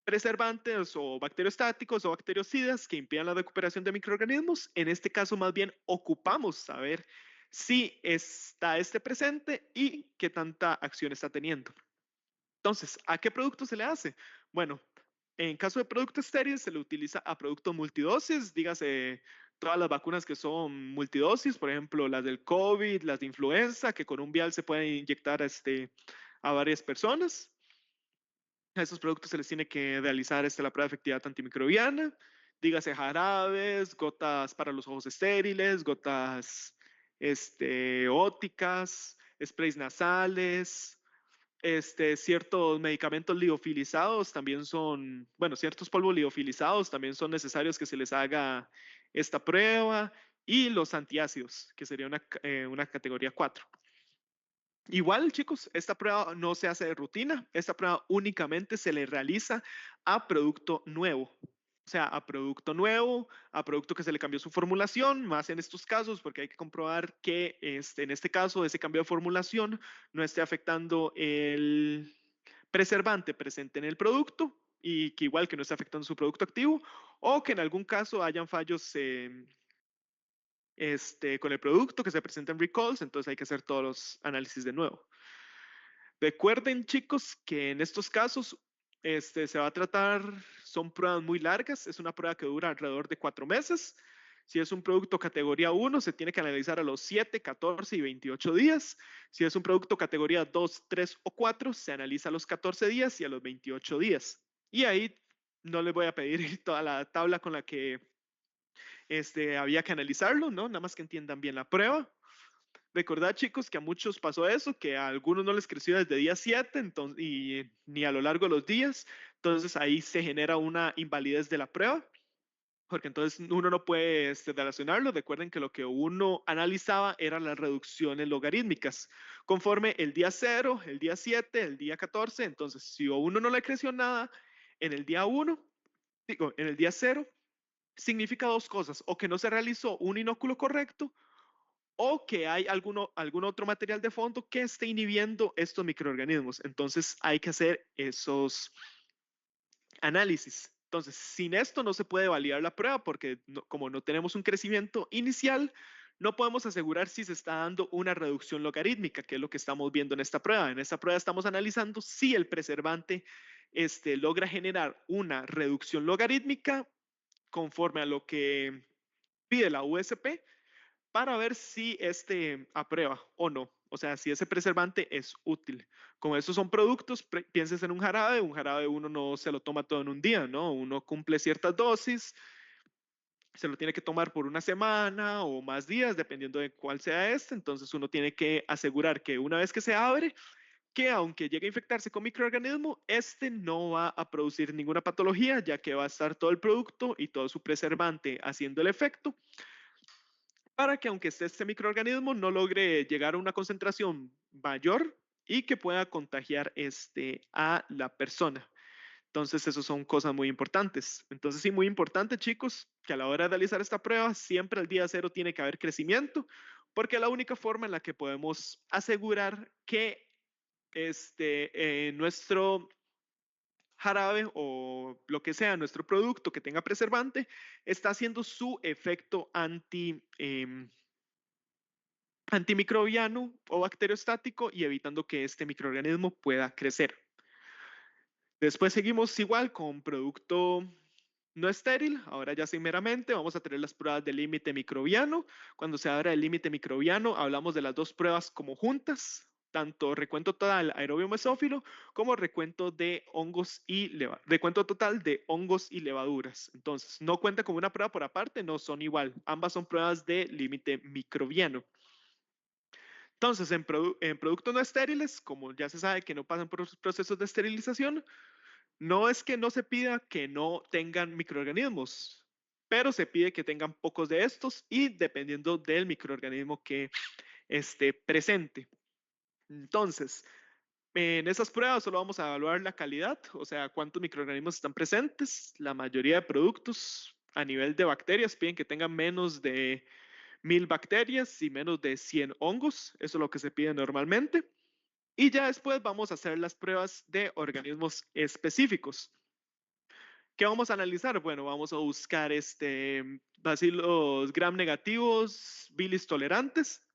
preservantes o bacteriostáticos o bactericidas que impidan la recuperación de microorganismos. En este caso, más bien, ocupamos saber si está presente y qué tanta acción está teniendo. Entonces, ¿a qué producto se le hace? Bueno, en caso de producto estéril, se le utiliza a producto multidosis, dígase todas las vacunas que son multidosis, por ejemplo, las del COVID, las de influenza, que con un vial se pueden inyectar a varias personas. A esos productos se les tiene que realizar la prueba de efectividad antimicrobiana, dígase jarabes, gotas para los ojos estériles, gotas óticas, sprays nasales, ciertos medicamentos liofilizados también son, bueno, ciertos polvos liofilizados también son necesarios que se les haga esta prueba, y los antiácidos, que sería una categoría 4. Igual, chicos, esta prueba no se hace de rutina, esta prueba únicamente se le realiza a producto nuevo. O sea, a producto nuevo, a producto que se le cambió su formulación, más en estos casos, porque hay que comprobar que en este caso ese cambio de formulación no esté afectando el preservante presente en el producto y que igual que no esté afectando su producto activo, o que en algún caso hayan fallos con el producto, que se presentan recalls, entonces hay que hacer todos los análisis de nuevo. Recuerden, chicos, que en estos casos se va a tratar, son pruebas muy largas, es una prueba que dura alrededor de 4 meses. Si es un producto categoría 1, se tiene que analizar a los 7, 14 y 28 días. Si es un producto categoría 2, 3 o 4, se analiza a los 14 días y a los 28 días. Y ahí no les voy a pedir toda la tabla con la que había que analizarlo, ¿no? Nada más que entiendan bien la prueba. Recordad, chicos, que a muchos pasó eso, que a algunos no les creció desde día 7 ni a lo largo de los días. Entonces ahí se genera una invalidez de la prueba, porque entonces uno no puede relacionarlo. Recuerden que lo que uno analizaba eran las reducciones logarítmicas. Conforme el día 0, el día 7, el día 14, entonces si a uno no le creció nada en el día 1, digo, en el día 0, significa dos cosas: o que no se realizó un inóculo correcto, o que hay algún otro material de fondo que esté inhibiendo estos microorganismos. Entonces hay que hacer esos análisis. Entonces, sin esto no se puede validar la prueba, porque como no tenemos un crecimiento inicial, no podemos asegurar si se está dando una reducción logarítmica, que es lo que estamos viendo en esta prueba. En esta prueba estamos analizando si el preservante logra generar una reducción logarítmica conforme a lo que pide la USP, para ver si aprueba o no. O sea, si ese preservante es útil. Como estos son productos, pienses en un jarabe uno no se lo toma todo en un día, ¿no? Uno cumple ciertas dosis, se lo tiene que tomar por una semana o más días, dependiendo de cuál sea este. Entonces uno tiene que asegurar que una vez que se abre, que aunque llegue a infectarse con microorganismo, este no va a producir ninguna patología, ya que va a estar todo el producto y todo su preservante haciendo el efecto, para que aunque esté este microorganismo no logre llegar a una concentración mayor y que pueda contagiar a la persona. Entonces, eso son cosas muy importantes. Entonces, sí, muy importante, chicos, que a la hora de realizar esta prueba, siempre al día cero tiene que haber crecimiento, porque es la única forma en la que podemos asegurar que nuestro jarabe o lo que sea, nuestro producto que tenga preservante, está haciendo su efecto antimicrobiano o bacteriostático y evitando que este microorganismo pueda crecer. Después seguimos igual con producto no estéril, ahora ya sin meramente, vamos a tener las pruebas de límite microbiano. Cuando se habla del límite microbiano, hablamos de las dos pruebas como juntas, tanto recuento total aerobio mesófilo como recuento de hongos y recuento total de hongos y levaduras. Entonces, no cuenta como una prueba por aparte, no son igual. Ambas son pruebas de límite microbiano. Entonces, en productos no estériles, como ya se sabe que no pasan por procesos de esterilización, no es que no se pida que no tengan microorganismos, pero se pide que tengan pocos de estos y dependiendo del microorganismo que esté presente. Entonces, en esas pruebas solo vamos a evaluar la calidad, o sea, cuántos microorganismos están presentes. La mayoría de productos a nivel de bacterias piden que tengan menos de 1000 bacterias y menos de 100 hongos. Eso es lo que se pide normalmente. Y ya después vamos a hacer las pruebas de organismos específicos. ¿Qué vamos a analizar? Bueno, vamos a buscar bacilos gram negativos, bilis tolerantes.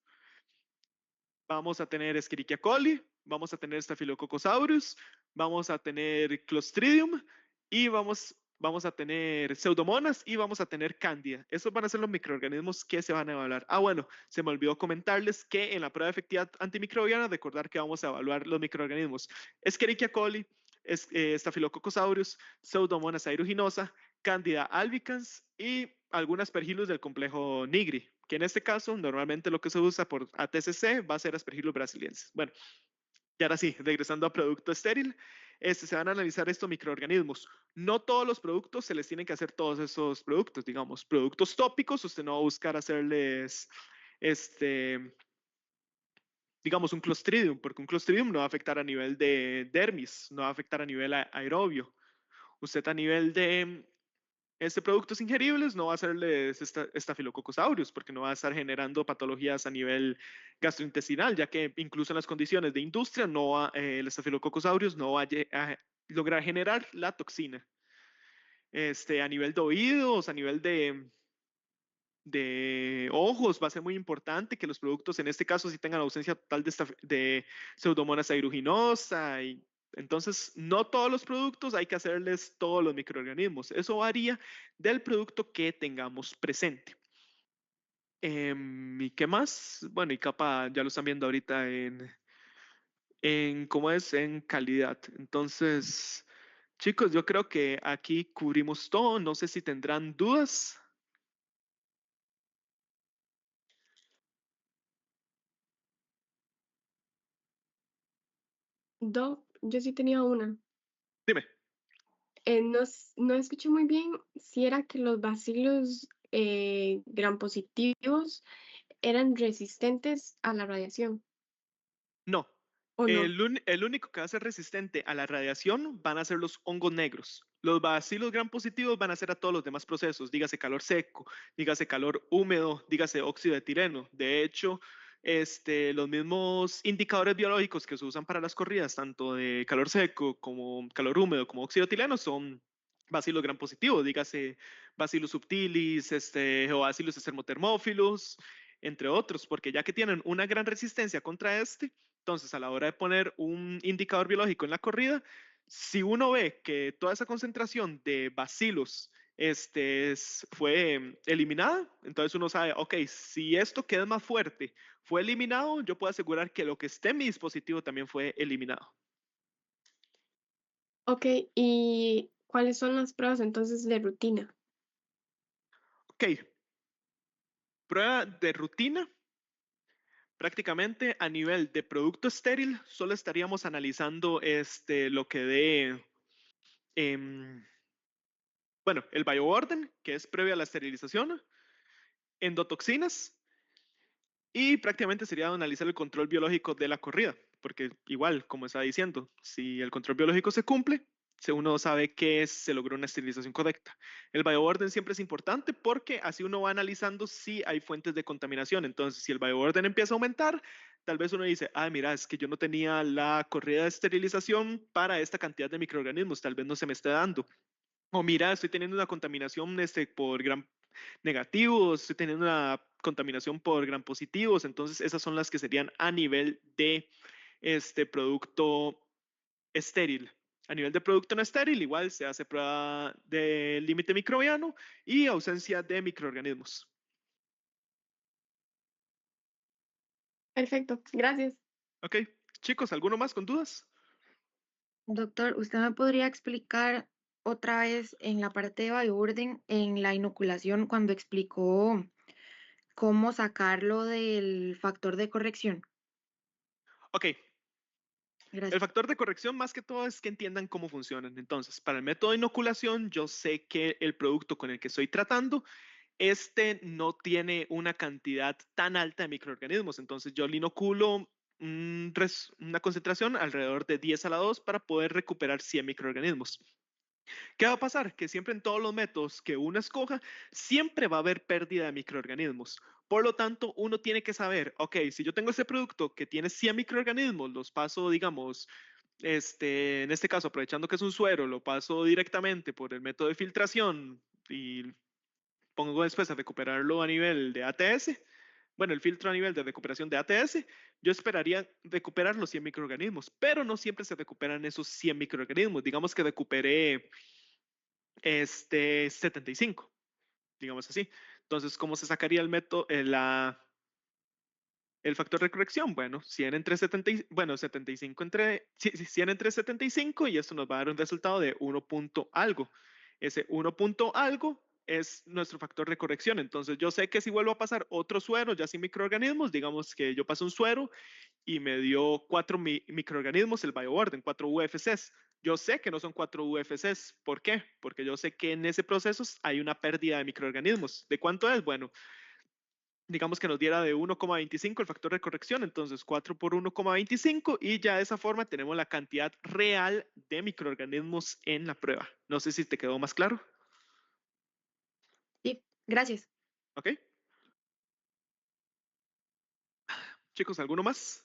Vamos a tener Escherichia coli, vamos a tener Staphylococcus aureus, vamos a tener Clostridium y vamos a tener Pseudomonas y vamos a tener Candida. Esos van a ser los microorganismos que se van a evaluar. Ah, bueno, se me olvidó comentarles que en la prueba de efectividad antimicrobiana, recordar que vamos a evaluar los microorganismos Escherichia coli, Staphylococcus aureus, Pseudomonas aeruginosa, Candida albicans y algunas Aspergillus del complejo Nigri, que en este caso normalmente lo que se usa por ATCC va a ser Aspergillus brasiliensis. Bueno, y ahora sí, regresando a producto estéril, se van a analizar estos microorganismos. No todos los productos se les tienen que hacer todos esos productos, digamos, productos tópicos, usted no va a buscar hacerles, digamos, un Clostridium, porque un Clostridium no va a afectar a nivel de dermis, no va a afectar a nivel aerobio. Usted a nivel de productos ingeribles no va a hacerles Staphylococcus aureus porque no va a estar generando patologías a nivel gastrointestinal, ya que incluso en las condiciones de industria el Staphylococcus aureus no va a lograr generar la toxina. A nivel de oídos, a nivel de ojos, va a ser muy importante que los productos en este caso sí tengan ausencia total de Pseudomonas aeruginosa y entonces, no todos los productos hay que hacerles todos los microorganismos. Eso varía del producto que tengamos presente. ¿Y qué más? Bueno, y capa ya lo están viendo ahorita en cómo es en calidad. Entonces, chicos, yo creo que aquí cubrimos todo. No sé si tendrán dudas.
Yo sí tenía una.
Dime.
No escuché muy bien si era que los bacilos gram positivos eran resistentes a la radiación
No.
o no.
El único que va a ser resistente a la radiación van a ser los hongos negros. Los bacilos gram positivos van a ser a todos los demás procesos, dígase calor seco, dígase calor húmedo, dígase óxido de etileno. De hecho, los mismos indicadores biológicos que se usan para las corridas, tanto de calor seco como calor húmedo, como óxido de etileno, son bacilos gram positivos, dígase bacillus subtilis, o bacillus extremotermófilos, entre otros, porque ya que tienen una gran resistencia contra entonces a la hora de poner un indicador biológico en la corrida, si uno ve que toda esa concentración de bacilos fue eliminada. Entonces uno sabe, ok, si esto que es más fuerte fue eliminado, yo puedo asegurar que lo que esté en mi dispositivo también fue eliminado.
Ok, ¿y cuáles son las pruebas entonces de rutina?
Ok, prueba de rutina. Prácticamente a nivel de producto estéril, solo estaríamos analizando lo que dé, bueno, el bioorden, que es previo a la esterilización, endotoxinas, y prácticamente sería analizar el control biológico de la corrida, porque igual, como estaba diciendo, si el control biológico se cumple, uno sabe que se logró una esterilización correcta. El bioorden siempre es importante porque así uno va analizando si hay fuentes de contaminación. Entonces, si el bioorden empieza a aumentar, tal vez uno dice, ah, mira, es que yo no tenía la corrida de esterilización para esta cantidad de microorganismos, tal vez no se me esté dando. O mira, estoy teniendo una contaminación por gram negativos, estoy teniendo una contaminación por gram positivos, entonces esas son las que serían a nivel de este producto estéril. A nivel de producto no estéril, igual se hace prueba de límite microbiano y ausencia de microorganismos.
Perfecto, gracias.
Ok, chicos, ¿alguno más con dudas?
Doctor, ¿usted me podría explicar otra vez en la parte de bioorden, en la inoculación, cuando explicó cómo sacarlo del factor de corrección?
Ok, el
Gracias.
factor de corrección más que todo es que entiendan cómo funcionan. Entonces, para el método de inoculación, yo sé que el producto con el que estoy tratando no tiene una cantidad tan alta de microorganismos, entonces yo le inoculo una concentración alrededor de 10 a la 2 para poder recuperar 100 microorganismos. ¿Qué va a pasar? Que siempre en todos los métodos que uno escoja, siempre va a haber pérdida de microorganismos. Por lo tanto, uno tiene que saber, ok, si yo tengo ese producto que tiene 100 microorganismos, los paso, digamos, en este caso, aprovechando que es un suero, lo paso directamente por el método de filtración y pongo después a recuperarlo a nivel de ATS, bueno, el filtro a nivel de recuperación de ATS, yo esperaría recuperar los 100 microorganismos, pero no siempre se recuperan esos 100 microorganismos. Digamos que recuperé 75, digamos así. Entonces, ¿cómo se sacaría el método, el factor de corrección? Bueno, 100 entre 70, bueno, 75 entre, 100 entre 75 y esto nos va a dar un resultado de 1 punto algo. Ese 1 punto algo es nuestro factor de corrección. Entonces yo sé que si vuelvo a pasar otro suero, ya sin microorganismos, digamos que yo paso un suero y me dio 4 microorganismos el bioorden, 4 UFCs. Yo sé que no son 4 UFCs. ¿Por qué? Porque yo sé que en ese proceso hay una pérdida de microorganismos. ¿De cuánto es? Bueno, digamos que nos diera de 1,25 el factor de corrección, entonces 4 por 1,25 y ya de esa forma tenemos la cantidad real de microorganismos en la prueba. No sé si te quedó más claro.
Sí, gracias.
¿Ok? Chicos, ¿alguno más?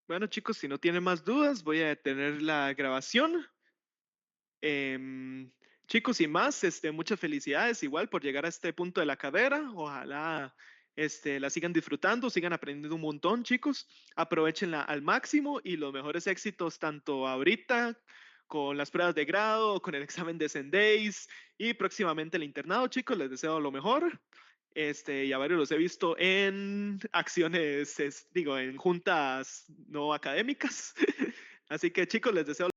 Bueno, chicos, si no tienen más dudas, voy a detener la grabación. Em, chicos, y más, muchas felicidades igual por llegar a este punto de la carrera. Ojalá la sigan disfrutando, sigan aprendiendo un montón, chicos. Aprovechenla al máximo y los mejores éxitos tanto ahorita con las pruebas de grado, con el examen de Sendays y próximamente el internado, chicos. Les deseo lo mejor. Y a varios los he visto en acciones, digo, en juntas no académicas. Así que, chicos, les deseo